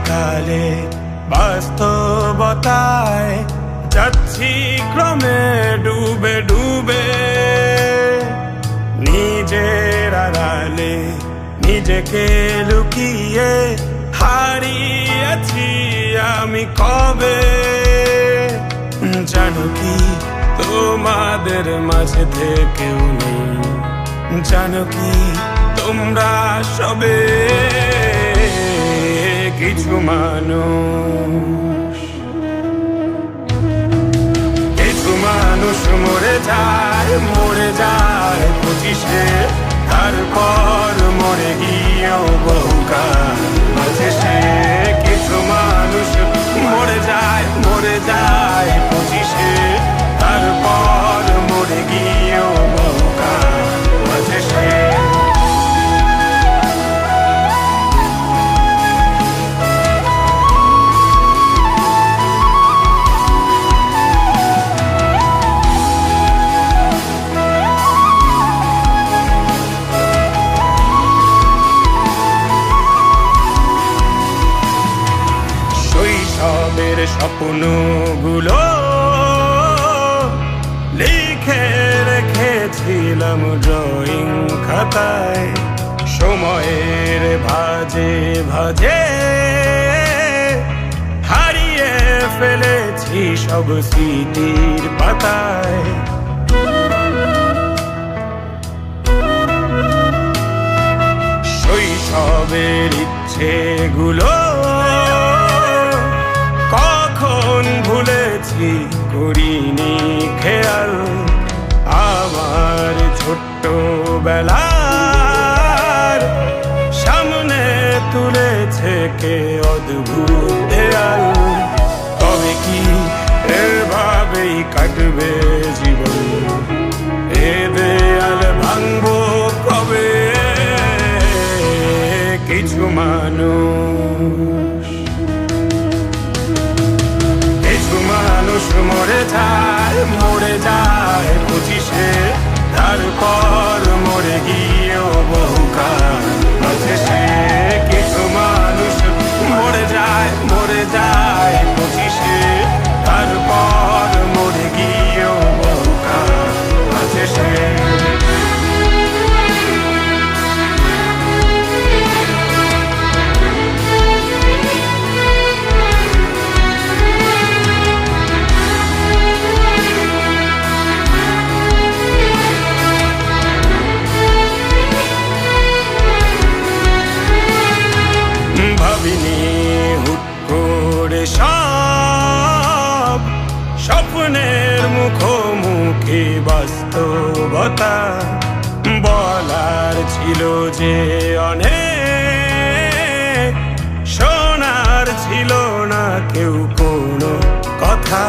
কালে বাস্তবতায় যাচ্ছি ক্রমে ডুবে ডুবে, নিজের আড়ালে নিজেকে লুকিয়ে হারিয়েছি আমি কবে। জানো কি তোমাদের মাঝে থেকেও নেই, জানো কি তোমরা সবে কিছু মানুষ, কিছু মানুষ মরে যায় 25-এ, তারপর মরে গিয়েও বহুকাল বাঁচে সে। কিছু মানুষ মরে যায় 25-এ, তারপর মরে গিয়েও বহুকাল বাঁচে সে। শৈশবের স্বপ্নগুলো লিখে রেখেছিলাম ড্রয়িং খাতায়, সময়ের ভাজে ভাজে হারিয়ে ফেলেছি সব স্মৃতির পাতায়। শৈশবের ইচ্ছেগুলো কখন ভুলেছি করিনি খেয়াল, আমার ছোট্ট বেলার সামনে তুলেছে কে অদ্ভুত দেয়াল। তবে কি এভাবেই কাটবে জীবন, এ দেয়াল ভাঙবো কবে? কিছু মানুষ, কিছু মানুষ মরে যায় 25-এ, তারপর মরে গিয়েও বহুকাল বাঁচে সে। কিছু মানুষ মরে যায় 25-এ, তারপর মরে গিয়েও বহুকাল বাঁচে সে। ভাবিনি হুট করে সব স্বপ্নের মুখোমুখি বাস্তবতা, বলার ছিল যে অনেক, শোনার ছিল না কেউ কোনো কথা।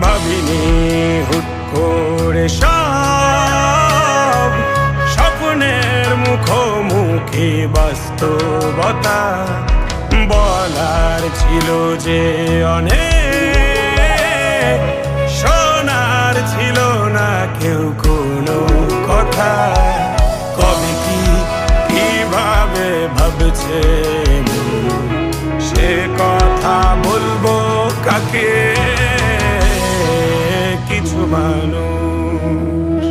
ভাবিনি হুট করে সব স্বপ্নের মুখোমুখি বাস্তবতা, বলার ছিল যে অনেক, শোনার ছিল না কেউ কোনো কথা। কবে কি কিভাবে ভাবছে সে কথা বলবো কাকে? কিছু মানুষ,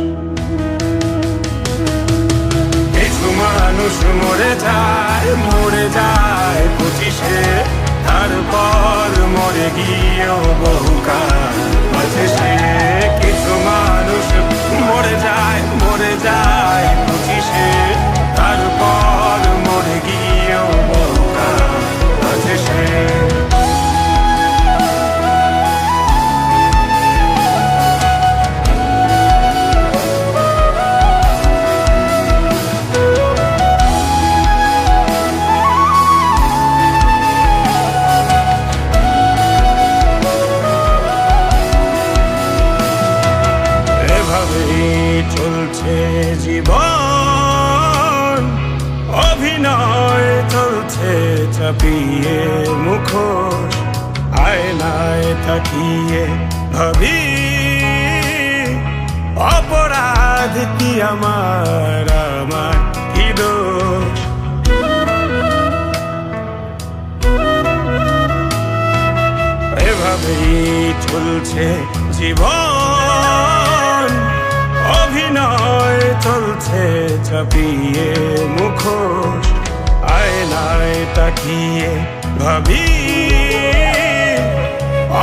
কিছু মানুষ মরে যায় 25-এ, তারপর মরে গিয়েও বহুকাল বাঁচে সে। কিছু মানুষ মরে যায় 25-এ, তারপর মরে গিয়েও বহুকাল বাঁচে সে। চলছে জীবন, অভিনয় চলছে চাপিয়ে মুখোশ, আয়নায় তাকিয়ে ভাবি অপরাধ কি আমার কি দোষ? এভাবেই চলছে জীবন, অভিনয় চলছে চাপিয়ে মুখোশ। আয়নায় তাকিয়ে ভাবি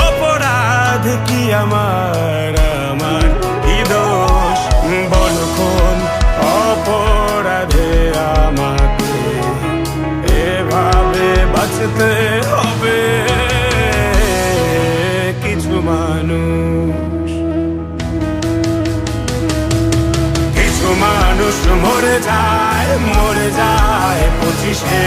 অপরাধ কি আমার কি দোষ? বল কোন অপরাধে আমাকে এভাবে বাঁচতে হবে? কিছু মানুষ মরে যায় 25-এ।